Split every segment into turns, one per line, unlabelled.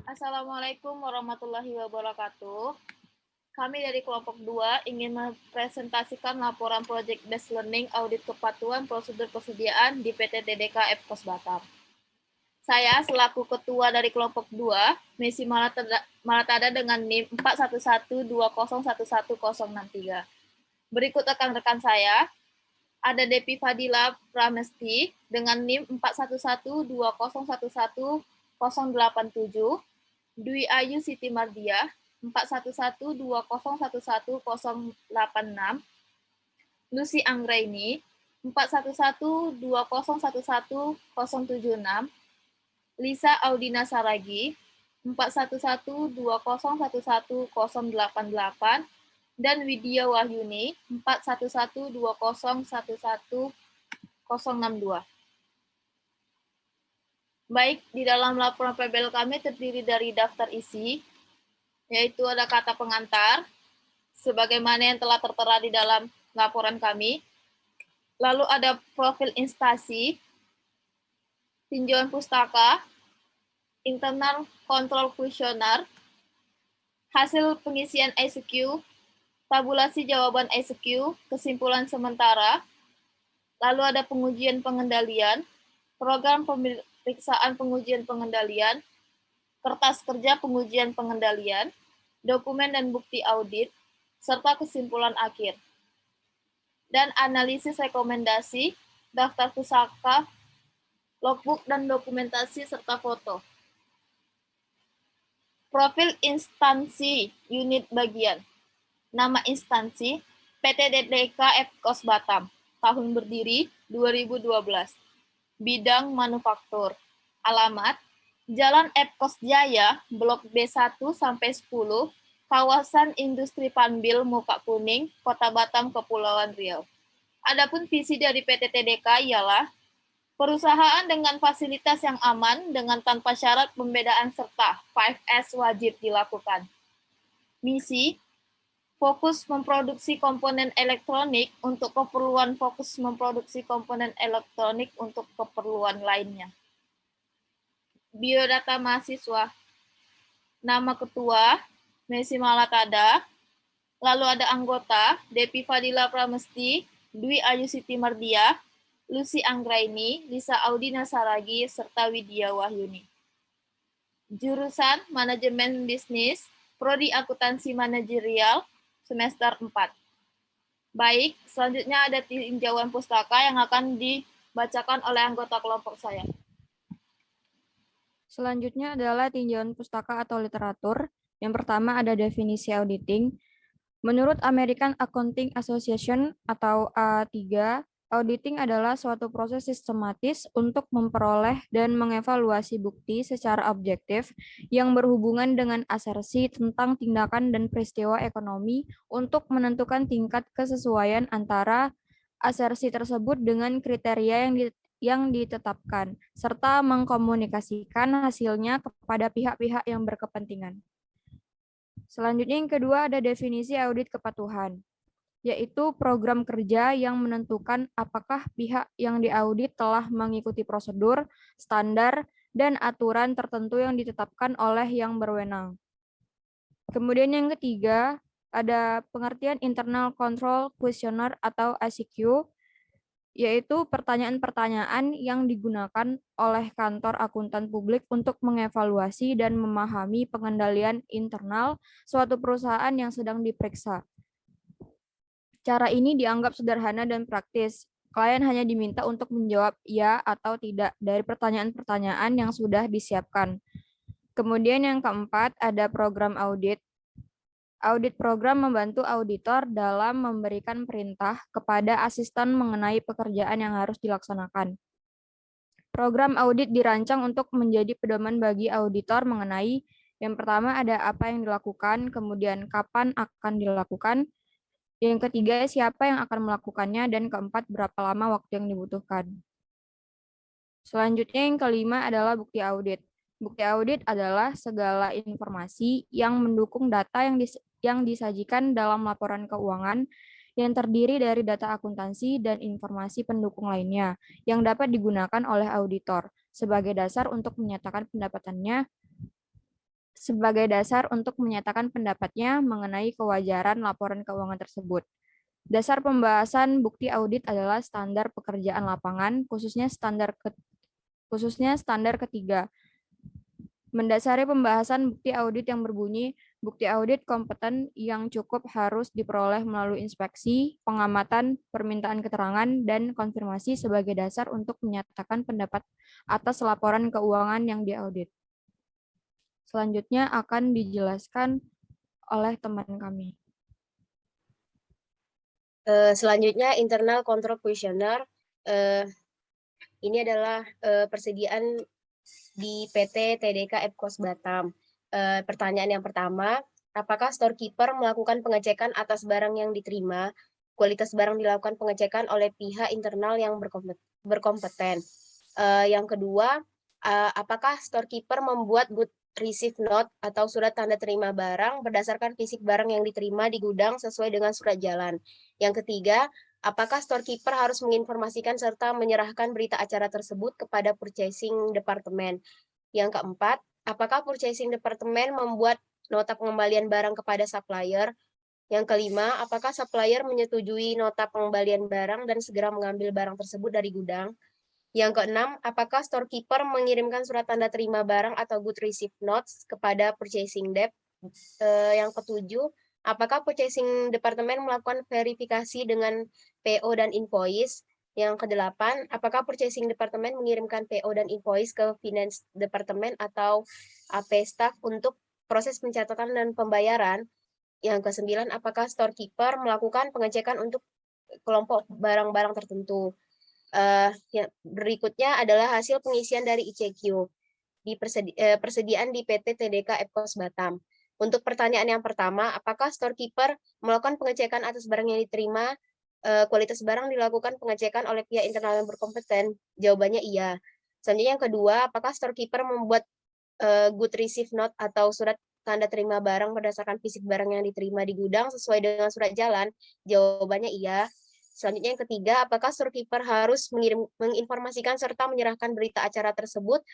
Assalamualaikum warahmatullahi wabarakatuh. Kami dari kelompok 2 ingin mempresentasikan laporan Project Based Learning Audit Kepatuhan Prosedur Persediaan di PT TDK Epkos Batam. Saya selaku ketua dari kelompok 2, Messi Malatada dengan NIM 41120111063. Berikut rekan-rekan saya, ada Depi Fadila Pramesti dengan NIM 41120111087, Dwi Ayu Siti Mardiah 41120111086, Lucy Anggraini 41120111076, Lisa Audina Saragi 41120111088, dan Widya Wahyuni 41120111062. Baik, di dalam laporan PBL kami terdiri dari daftar isi, yaitu ada kata pengantar, sebagaimana yang telah tertera di dalam laporan kami. Lalu ada profil instansi, tinjauan pustaka, internal control questionnaire, hasil pengisian ICQ, tabulasi jawaban ICQ, kesimpulan sementara, lalu ada pengujian pengendalian, program pemeriksaan pengujian pengendalian, kertas kerja pengujian pengendalian, dokumen dan bukti audit, serta kesimpulan akhir. Dan analisis rekomendasi, daftar pusaka, logbook dan dokumentasi, serta foto. Profil instansi unit bagian. Nama instansi PT DDK Epkos Batam. Tahun berdiri 2012. Bidang manufaktur. Alamat Jalan Epkos Jaya, Blok B1 sampai 10, kawasan industri Panbil, Muka Kuning, Kota Batam, Kepulauan Riau. Adapun visi dari PT TDK ialah perusahaan dengan fasilitas yang aman dengan tanpa syarat pembedaan serta 5S wajib dilakukan. Misi fokus memproduksi komponen elektronik untuk keperluan fokus memproduksi komponen elektronik untuk keperluan lainnya. Biodata mahasiswa. Nama ketua, Messi Malatada. Lalu ada anggota, Depi Fadila Pramesti, Dwi Ayu Siti Mardiah, Lucy Anggraini, Lisa Audina Saragi, serta Widya Wahyuni. Jurusan Manajemen Bisnis, Prodi Akuntansi Manajerial, semester 4. Baik, selanjutnya ada tinjauan pustaka yang akan dibacakan oleh anggota kelompok saya.
Selanjutnya adalah tinjauan pustaka atau literatur. Yang pertama ada definisi auditing. Menurut American Accounting Association atau A3, auditing adalah suatu proses sistematis untuk memperoleh dan mengevaluasi bukti secara objektif yang berhubungan dengan asersi tentang tindakan dan peristiwa ekonomi untuk menentukan tingkat kesesuaian antara asersi tersebut dengan kriteria yang ditetapkan, serta mengkomunikasikan hasilnya kepada pihak-pihak yang berkepentingan. Selanjutnya yang kedua ada definisi audit kepatuhan, yaitu program kerja yang menentukan apakah pihak yang diaudit telah mengikuti prosedur, standar, dan aturan tertentu yang ditetapkan oleh yang berwenang. Kemudian yang ketiga, ada pengertian internal control questionnaire atau ICQ, yaitu pertanyaan-pertanyaan yang digunakan oleh kantor akuntan publik untuk mengevaluasi dan memahami pengendalian internal suatu perusahaan yang sedang diperiksa. Cara ini dianggap sederhana dan praktis. Klien hanya diminta untuk menjawab ya atau tidak dari pertanyaan-pertanyaan yang sudah disiapkan. Kemudian yang keempat, ada program audit. Audit program membantu auditor dalam memberikan perintah kepada asisten mengenai pekerjaan yang harus dilaksanakan. Program audit dirancang untuk menjadi pedoman bagi auditor mengenai yang pertama ada apa yang dilakukan, kemudian kapan akan dilakukan, yang ketiga siapa yang akan melakukannya, dan keempat berapa lama waktu yang dibutuhkan. Selanjutnya yang kelima adalah bukti audit. Bukti audit adalah segala informasi yang mendukung data yang disajikan dalam laporan keuangan yang terdiri dari data akuntansi dan informasi pendukung lainnya yang dapat digunakan oleh auditor sebagai dasar untuk menyatakan pendapatannya sebagai dasar untuk menyatakan pendapatnya mengenai kewajaran laporan keuangan tersebut. Dasar pembahasan bukti audit adalah standar pekerjaan lapangan, khususnya standar ketiga. Mendasari pembahasan bukti audit yang berbunyi, bukti audit kompeten yang cukup harus diperoleh melalui inspeksi, pengamatan, permintaan keterangan, dan konfirmasi sebagai dasar untuk menyatakan pendapat atas laporan keuangan yang diaudit. Selanjutnya akan dijelaskan oleh teman kami.
Selanjutnya internal control questionnaire. Ini adalah persediaan di PT TDK Epkos Batam. Pertanyaan yang pertama, apakah storekeeper melakukan pengecekan atas barang yang diterima? Kualitas barang dilakukan pengecekan oleh pihak internal yang berkompeten. Yang kedua, apakah storekeeper membuat good receive note atau surat tanda terima barang berdasarkan fisik barang yang diterima di gudang sesuai dengan surat jalan? Yang ketiga, apakah storekeeper harus menginformasikan serta menyerahkan berita acara tersebut kepada purchasing department? Yang keempat, apakah purchasing department membuat nota pengembalian barang kepada supplier? Yang kelima, apakah supplier menyetujui nota pengembalian barang dan segera mengambil barang tersebut dari gudang? Yang keenam, apakah storekeeper mengirimkan surat tanda terima barang atau good receive notes kepada purchasing dep? Yang ketujuh, apakah purchasing department melakukan verifikasi dengan PO dan invoice? Yang kedelapan, apakah purchasing department mengirimkan PO dan invoice ke finance department atau AP staff untuk proses pencatatan dan pembayaran? Yang kesembilan, apakah storekeeper melakukan pengecekan untuk kelompok barang-barang tertentu? Berikutnya adalah hasil pengisian dari ICQ di persediaan di PT TDK Epkos Batam. Untuk pertanyaan yang pertama, apakah storekeeper melakukan pengecekan atas barang yang diterima? Kualitas barang dilakukan pengecekan oleh pihak internal yang berkompeten? Jawabannya iya. Selanjutnya yang kedua, apakah storekeeper membuat good receive note atau surat tanda terima barang berdasarkan fisik barang yang diterima di gudang sesuai dengan surat jalan? Jawabannya iya. Selanjutnya yang ketiga, apakah storekeeper harus menginformasikan serta menyerahkan berita acara tersebut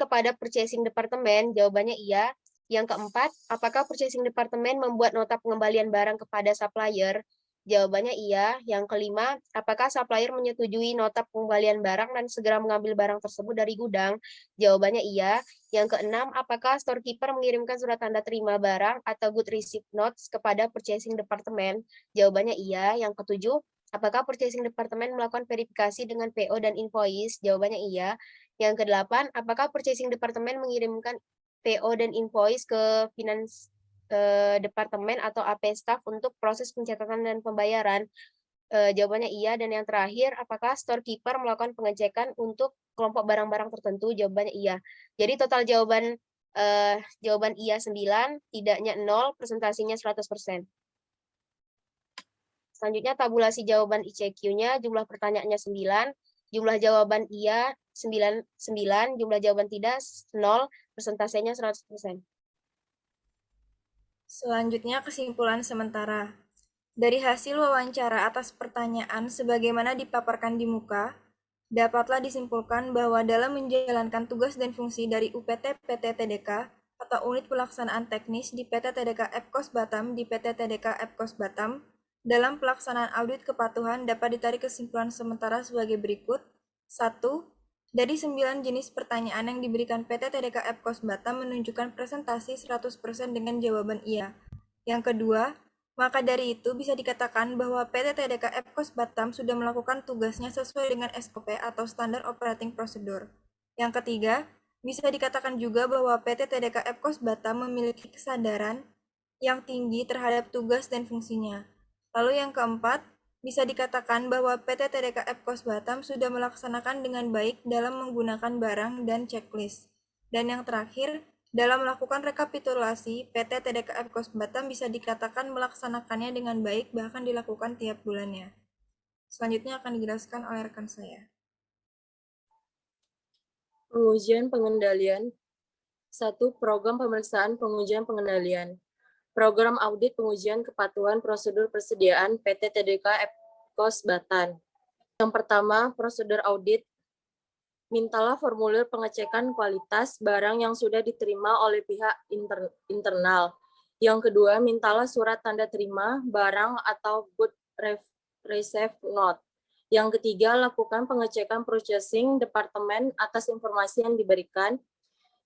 kepada purchasing department? Jawabannya iya. Yang keempat, apakah purchasing department membuat nota pengembalian barang kepada supplier? Jawabannya iya. Yang kelima, apakah supplier menyetujui nota pengembalian barang dan segera mengambil barang tersebut dari gudang? Jawabannya iya. Yang keenam, apakah storekeeper mengirimkan surat tanda terima barang atau good receive notes kepada purchasing department? Jawabannya iya. Yang ketujuh, apakah purchasing department melakukan verifikasi dengan PO dan invoice? Jawabannya iya. Yang kedelapan, apakah purchasing department mengirimkan PO dan invoice ke finance departemen atau AP staff untuk proses pencatatan dan pembayaran? Jawabannya iya. Dan yang terakhir, apakah storekeeper melakukan pengecekan untuk kelompok barang-barang tertentu? Jawabannya iya. Jadi total jawaban iya 9, tidaknya 0, presentasinya 100%. Selanjutnya tabulasi jawaban ICQ-nya, jumlah pertanyaannya 9, jumlah jawaban iya 9, jumlah jawaban tidak 0, persentasenya 100%.
Selanjutnya kesimpulan sementara. Dari hasil wawancara atas pertanyaan sebagaimana dipaparkan di muka, dapatlah disimpulkan bahwa dalam menjalankan tugas dan fungsi dari UPT PT TDK atau Unit Pelaksanaan Teknis di PT TDK Epkos Batam di PT TDK Epkos Batam, dalam pelaksanaan audit kepatuhan dapat ditarik kesimpulan sementara sebagai berikut. 1. Dari 9 jenis pertanyaan yang diberikan PT TDK Epkos Batam menunjukkan presentasi 100% dengan jawaban iya. Yang kedua, maka dari itu bisa dikatakan bahwa PT TDK Epkos Batam sudah melakukan tugasnya sesuai dengan SOP atau Standar Operating Procedure. Yang ketiga, bisa dikatakan juga bahwa PT TDK Epkos Batam memiliki kesadaran yang tinggi terhadap tugas dan fungsinya. Lalu yang keempat, bisa dikatakan bahwa PT TDK Epkos Batam sudah melaksanakan dengan baik dalam menggunakan barang dan checklist. Dan yang terakhir, dalam melakukan rekapitulasi, PT TDK Epkos Batam bisa dikatakan melaksanakannya dengan baik bahkan dilakukan tiap bulannya. Selanjutnya akan dijelaskan oleh rekan saya.
Pengujian pengendalian. 1. Program pemeriksaan pengujian pengendalian. Program audit pengujian kepatuhan prosedur persediaan PT TDK Epkos Batam. Yang pertama, prosedur audit. mintalah formulir pengecekan kualitas barang yang sudah diterima oleh pihak internal. Yang kedua, mintalah surat tanda terima barang atau good receipt note. Yang ketiga, lakukan pengecekan processing departemen atas informasi yang diberikan.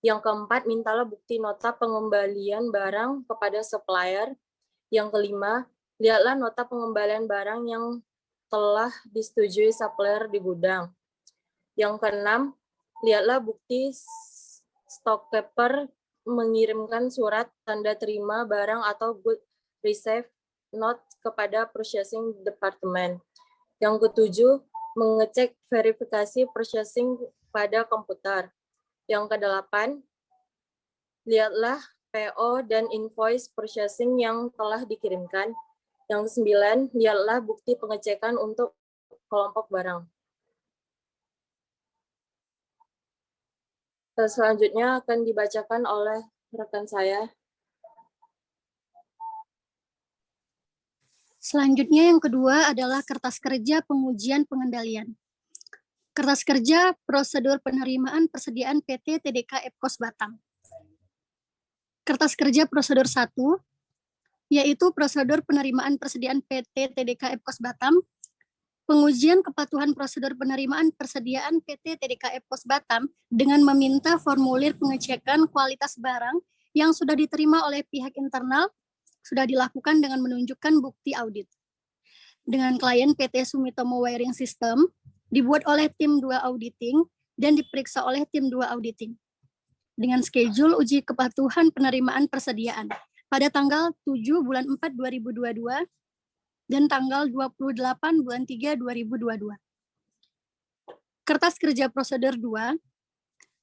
Yang keempat, mintalah bukti nota pengembalian barang kepada supplier. Yang kelima, lihatlah nota pengembalian barang yang telah disetujui supplier di gudang. Yang keenam, lihatlah bukti stockkeeper mengirimkan surat tanda terima barang atau good receipt note kepada processing department. Yang ketujuh, mengecek verifikasi processing pada komputer. Yang kedelapan, lihatlah PO dan invoice processing yang telah dikirimkan. Yang kesembilan, lihatlah bukti pengecekan untuk kelompok barang. Selanjutnya akan dibacakan oleh rekan saya.
Selanjutnya yang kedua adalah kertas kerja pengujian pengendalian. Kertas kerja prosedur penerimaan persediaan PT TDK Epkos Batam. Kertas kerja prosedur 1, yaitu prosedur penerimaan persediaan PT TDK Epkos Batam, pengujian kepatuhan prosedur penerimaan persediaan PT TDK Epkos Batam dengan meminta formulir pengecekan kualitas barang yang sudah diterima oleh pihak internal sudah dilakukan dengan menunjukkan bukti audit. Dengan klien PT Sumitomo Wiring System, dibuat oleh tim 2 auditing dan diperiksa oleh tim 2 auditing. Dengan schedule uji kepatuhan penerimaan persediaan pada tanggal 7 bulan 4 2022 dan tanggal 28 bulan 3 2022. Kertas kerja prosedur 2,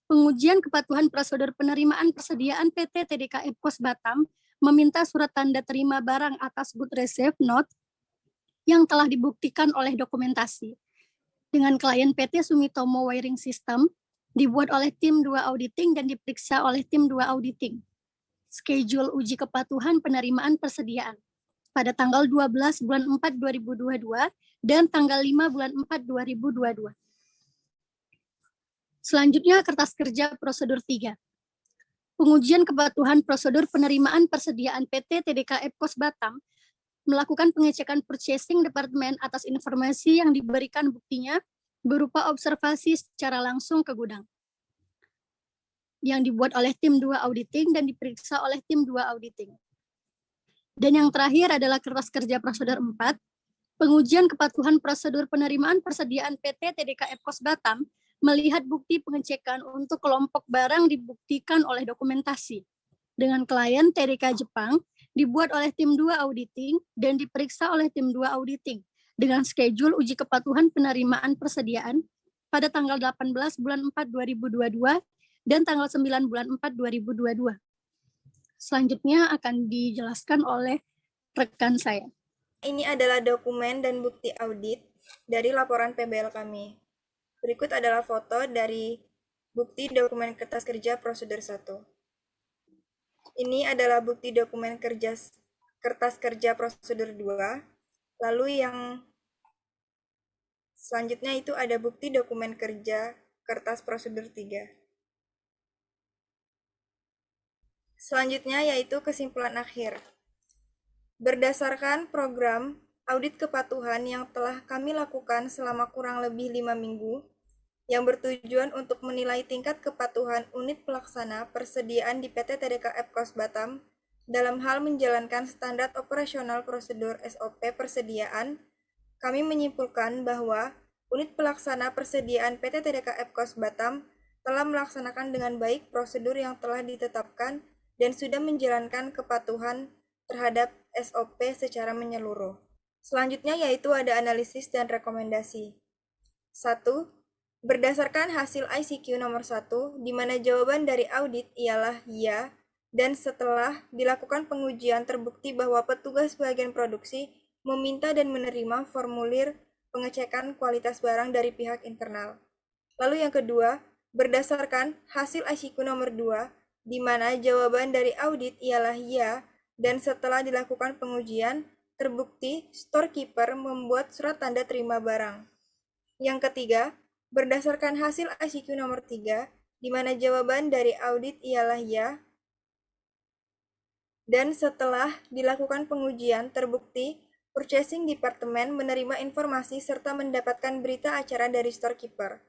pengujian kepatuhan prosedur penerimaan persediaan PT TDK Epkos Batam meminta surat tanda terima barang atas good receipt note yang telah dibuktikan oleh dokumentasi. Dengan klien PT Sumitomo Wiring System, dibuat oleh tim 2 auditing dan diperiksa oleh tim 2 auditing. Schedule uji kepatuhan penerimaan persediaan pada tanggal 12 bulan 4 2022 dan tanggal 5 bulan 4 2022. Selanjutnya kertas kerja prosedur 3. Pengujian kepatuhan prosedur penerimaan persediaan PT TDK Epkos Batam melakukan pengecekan purchasing department atas informasi yang diberikan buktinya berupa observasi secara langsung ke gudang. Yang dibuat oleh tim 2 auditing dan diperiksa oleh tim 2 auditing. Dan yang terakhir adalah kertas kerja prosedur 4, pengujian kepatuhan prosedur penerimaan persediaan PT TDK Epkos Batam melihat bukti pengecekan untuk kelompok barang dibuktikan oleh dokumentasi. Dengan klien TDK Jepang, dibuat oleh tim 2 auditing dan diperiksa oleh tim 2 auditing dengan schedule uji kepatuhan penerimaan persediaan pada tanggal 18 bulan 4 2022 dan tanggal 9 bulan 4 2022. Selanjutnya akan dijelaskan oleh rekan saya.
Ini adalah dokumen dan bukti audit dari laporan PBL kami. Berikut adalah foto dari bukti dokumen kertas kerja prosedur 1. Ini adalah bukti dokumen kertas kerja prosedur 2. Lalu yang selanjutnya itu ada bukti dokumen kerja kertas prosedur 3. Selanjutnya yaitu kesimpulan akhir. Berdasarkan program audit kepatuhan yang telah kami lakukan selama kurang lebih 5 minggu, yang bertujuan untuk menilai tingkat kepatuhan unit pelaksana persediaan di PT TDK Epkos Batam dalam hal menjalankan standar operasional prosedur SOP persediaan, kami menyimpulkan bahwa unit pelaksana persediaan PT TDK Epkos Batam telah melaksanakan dengan baik prosedur yang telah ditetapkan dan sudah menjalankan kepatuhan terhadap SOP secara menyeluruh. Selanjutnya yaitu ada analisis dan rekomendasi. 1. Berdasarkan hasil ICQ nomor 1, di mana jawaban dari audit ialah ya, dan setelah dilakukan pengujian terbukti bahwa petugas bagian produksi meminta dan menerima formulir pengecekan kualitas barang dari pihak internal. Lalu yang kedua, berdasarkan hasil ICQ nomor 2, di mana jawaban dari audit ialah ya, dan setelah dilakukan pengujian, terbukti storekeeper membuat surat tanda terima barang. Yang ketiga, Berdasarkan hasil ICQ nomor 3, di mana jawaban dari audit ialah ya, dan setelah dilakukan pengujian, terbukti Purchasing Department menerima informasi serta mendapatkan berita acara dari storekeeper.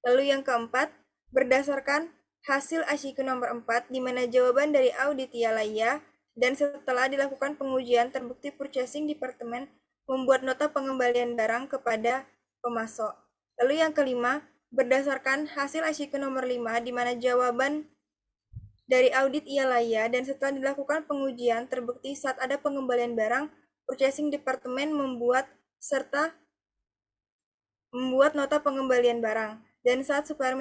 Lalu yang keempat, berdasarkan hasil ICQ nomor 4, di mana jawaban dari audit ialah ya, dan setelah dilakukan pengujian, terbukti Purchasing Department membuat nota pengembalian barang kepada pemasok. Lalu yang kelima, berdasarkan hasil ICQ nomor 5, di mana jawaban dari audit ialah ya, dan setelah dilakukan pengujian, terbukti saat ada pengembalian barang, Purchasing Department membuat nota pengembalian barang, dan saat supplier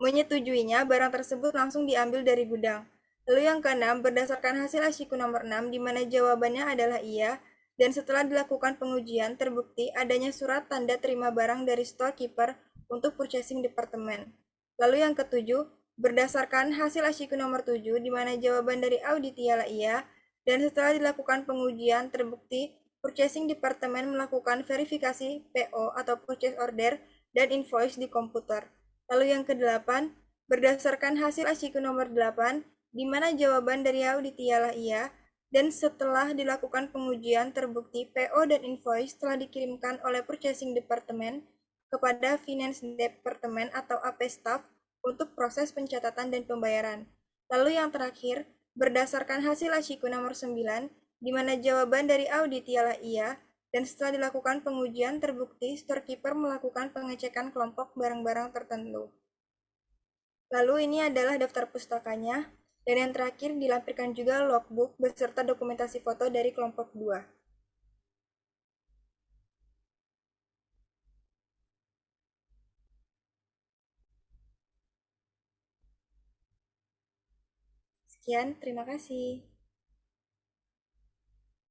menyetujuinya, barang tersebut langsung diambil dari gudang. Lalu yang keenam, berdasarkan hasil ICQ nomor 6, di mana jawabannya adalah iya, dan setelah dilakukan pengujian, terbukti adanya surat tanda terima barang dari storekeeper untuk Purchasing Department. Lalu yang ketujuh, berdasarkan hasil ICQ nomor 7, di mana jawaban dari audit ialah iya, dan setelah dilakukan pengujian, terbukti Purchasing Department melakukan verifikasi PO atau Purchase Order dan invoice di komputer. Lalu yang kedelapan, berdasarkan hasil ICQ nomor 8, di mana jawaban dari audit ialah iya, dan setelah dilakukan pengujian, terbukti PO dan invoice telah dikirimkan oleh Purchasing Department kepada Finance Department atau AP Staff untuk proses pencatatan dan pembayaran. Lalu yang terakhir, berdasarkan hasil ICQ nomor 9, di mana jawaban dari audit ialah iya, dan setelah dilakukan pengujian, terbukti storekeeper melakukan pengecekan kelompok barang-barang tertentu. Lalu ini adalah daftar pustakanya, dan yang terakhir dilampirkan juga logbook beserta dokumentasi foto dari kelompok 2. Sekian, terima kasih.